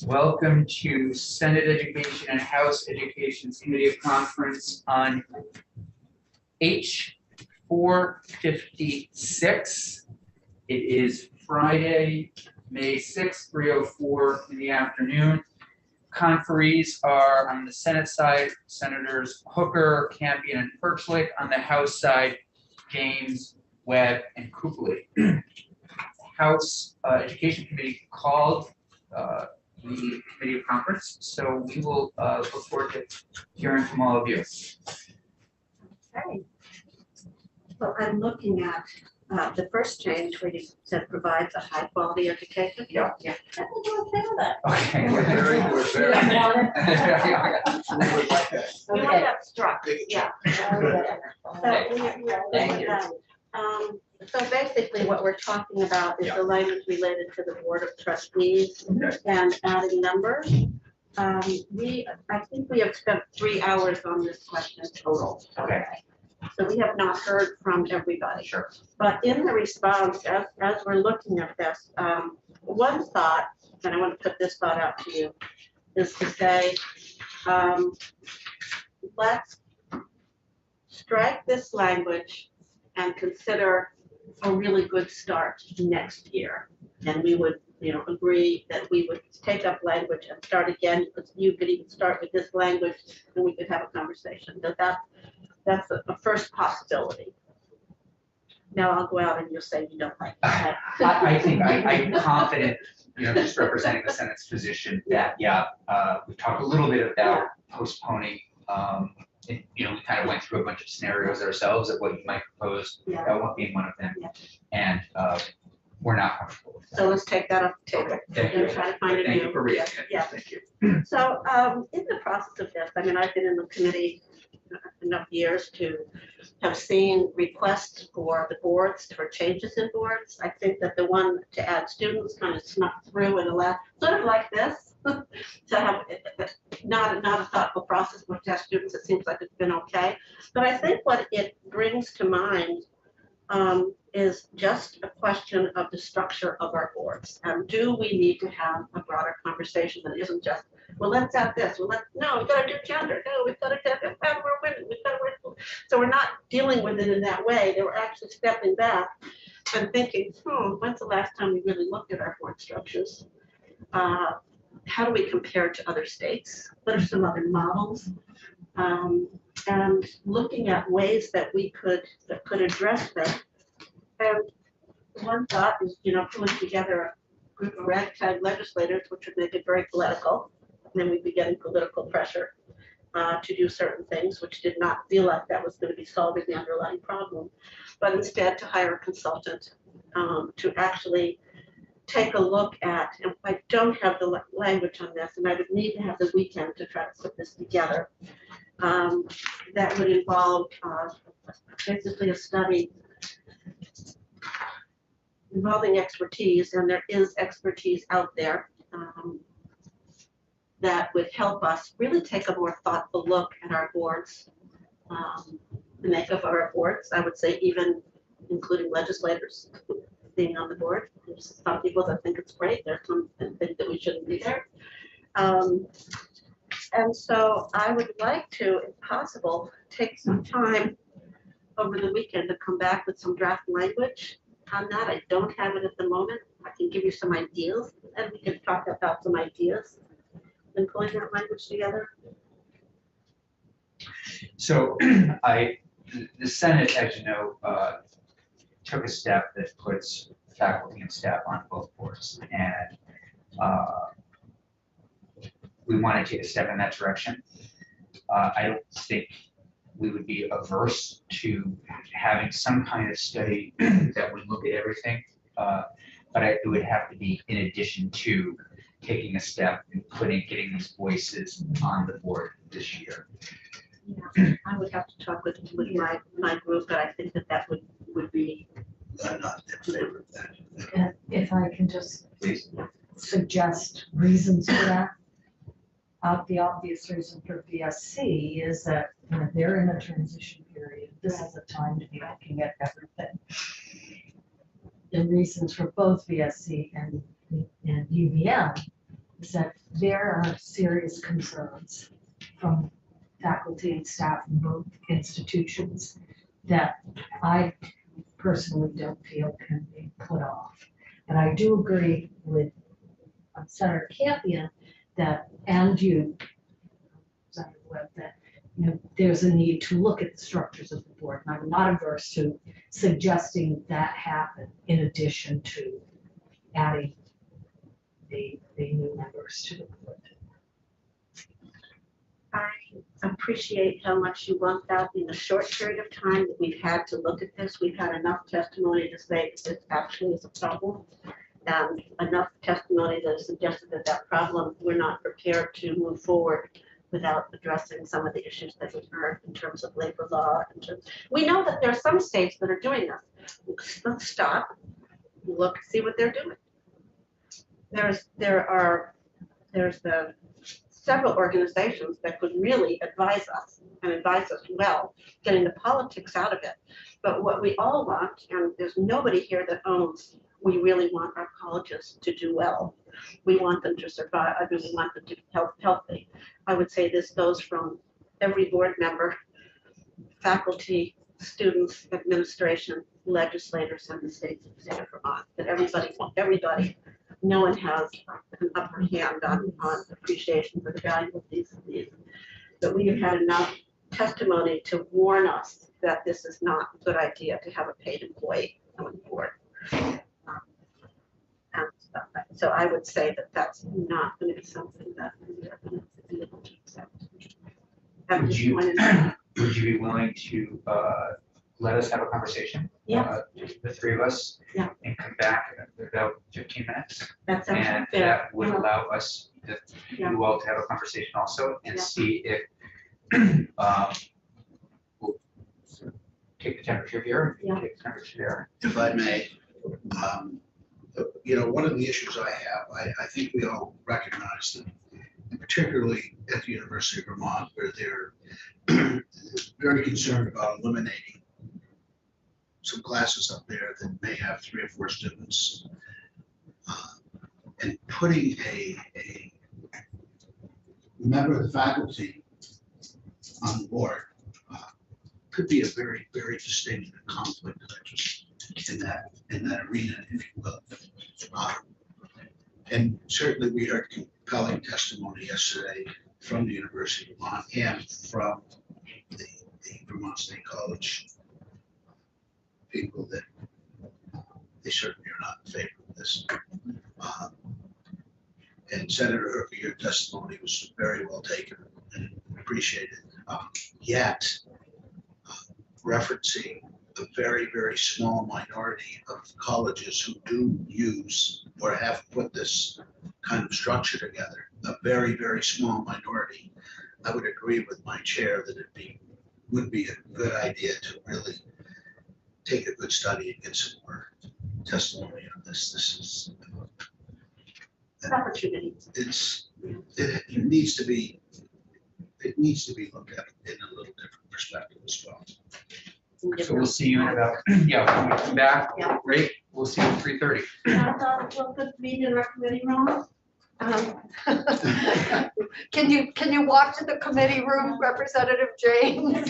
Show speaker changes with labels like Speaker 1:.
Speaker 1: Welcome to Senate Education and House Education's Committee of Conference on H.456. It is Friday, May 6th, 3:04 in the afternoon. Conferees are on the Senate side, Senators Hooker, Campion, and Perchlik. On the House side, James, Webb, and Copley. House Education Committee called the Committee of Conference, so we will look forward to hearing from all of you.
Speaker 2: Okay. Well, I'm looking at the first change where you said provides a high quality education.
Speaker 1: Yeah.
Speaker 2: I think we're okay with that.
Speaker 1: Okay.
Speaker 3: Very good, very
Speaker 2: We want that struck, yeah.
Speaker 1: Thank you.
Speaker 2: So basically what we're talking about is the language related to the Board of Trustees and adding numbers. I think we have spent 3 hours on this question total.
Speaker 1: Okay.
Speaker 2: So we have not heard from everybody.
Speaker 1: Sure.
Speaker 2: But in the response, as we're looking at this, one thought, and I want to put this thought out to you, is to say, let's strike this language and consider a really good start next year. And we would, agree that we would take up language and start again. You could even start with this language and we could have a conversation. That's a first possibility. Now I'll go out and you'll say you don't like that.
Speaker 1: I think I'm confident, just representing the Senate's position that, we talked a little bit about postponing. We kind of went through a bunch of scenarios ourselves of what you might propose. That won't be one of them. And we're not comfortable with that.
Speaker 2: So let's take that off the table.
Speaker 1: Thank you.
Speaker 2: And try to find a
Speaker 1: Thank
Speaker 2: new.
Speaker 1: you for reading it.
Speaker 2: Yeah.
Speaker 1: Thank you.
Speaker 2: So in the process of this, I've been in the committee enough years to have seen requests for the boards for changes in boards. I think that the one to add students kind of snuck through in the last, sort of like this, to have not a thoughtful process with test students. It seems like it's been okay. But I think what it brings to mind is just a question of the structure of our boards. Do we need to have a broader conversation that isn't just, well, let's add this. Well, no, we've got to do gender. No, we've got to have we're women. We've got to work. So we're not dealing with it in that way. They were actually stepping back and thinking, when's the last time we really looked at our board structures? How do we compare to other states? What are some other models? And looking at ways that we could address that. And one thought is, pulling together a group of ragtag legislators, which would make it very political. And then we'd be getting political pressure to do certain things, which did not feel like that was going to be solving the underlying problem. But instead to hire a consultant to actually take a look at, and I don't have the language on this, and I would need to have the weekend to try to put this together. That would involve basically a study involving expertise, and there is expertise out there that would help us really take a more thoughtful look at our boards, the makeup of our boards. I would say even including legislators being on the board. There's some people that think it's great. There's some that think that we shouldn't be there. And so I would like to, if possible, take some time over the weekend to come back with some draft language on that. I don't have it at the moment. I can give you some ideas and we can talk about some ideas and pulling that language together.
Speaker 1: So the Senate, as you know, took a step that puts faculty and staff on both boards. And we want to take a step in that direction. I don't think we would be averse to having some kind of study that would look at everything, but it would have to be in addition to taking a step and getting these voices on the board this year.
Speaker 2: Yeah, I would have to talk with my group, but I think that would be.
Speaker 3: I'm not in favor of that.
Speaker 4: If I can just
Speaker 1: Please.
Speaker 4: suggest reasons for that. The obvious reason for VSC is that they're in a transition period. This is a time to be looking at everything. The reasons for both VSC and UVM is that there are serious concerns from faculty and staff in both institutions that I personally don't feel can be put off. But I do agree with Senator Campion that, and you, Senator Webb, that there's a need to look at the structures of the board. And I'm not averse to suggesting that happen in addition to adding the new members to the board.
Speaker 2: I appreciate how much you want that in a short period of time that we've had to look at this. We've had enough testimony to say that this actually is a problem, and enough testimony that has suggested that that problem, we're not prepared to move forward without addressing some of the issues that we've heard in terms of labor law. We know that there are some states that are doing this. Let's stop, look, see what they're doing. There's the several organizations that could really advise us and advise us well, getting the politics out of it. But what we all want, and there's nobody here that owns, we really want our colleges to do well. We want them to survive. I really want them to be healthy. I would say this goes from every board member, faculty, students, administration, legislators, and the state of Vermont, that everybody, no one has an upper hand on appreciation for the value of these. But we have had enough testimony to warn us that this is not a good idea to have a paid employee on board. And so I would say that that's not going to be something that we are going to be able to accept.
Speaker 1: Would you be willing to let us have a conversation?
Speaker 2: Yeah.
Speaker 1: Just the three of us?
Speaker 2: Yeah.
Speaker 1: And come back in about 15 minutes?
Speaker 2: That's
Speaker 1: And
Speaker 2: actually fair.
Speaker 1: that would allow us, you all to have a conversation also and
Speaker 2: Yeah.
Speaker 1: see if we'll take the temperature here,
Speaker 2: Yeah.
Speaker 1: take the temperature there.
Speaker 3: If I may, one of the issues I have, I think we all recognize that, and particularly at the University of Vermont, where they're very concerned about eliminating some classes up there that may have 3 or 4 students, and putting a member of the faculty on the board could be a very, very distinct conflict of interest in that arena, if you will. And certainly we heard compelling testimony yesterday from the University of Vermont and from the Vermont State College people that they certainly are not in favor of this. And Senator Hooker, your testimony was very well taken and appreciated. Yet, referencing a very, very small minority of colleges who do use or have put this kind of structure together, a very, very small minority, I would agree with my chair that it would be a good idea to really take a good study and get some more testimony on this. This is
Speaker 2: Opportunity.
Speaker 3: it needs to be looked at in a little different perspective as well.
Speaker 1: So we'll see you in about, when we come back,
Speaker 2: Yeah.
Speaker 1: great, we'll see you at 3:30.
Speaker 2: We'll put meet in our committee room.
Speaker 5: Can you walk to the committee room, Representative James?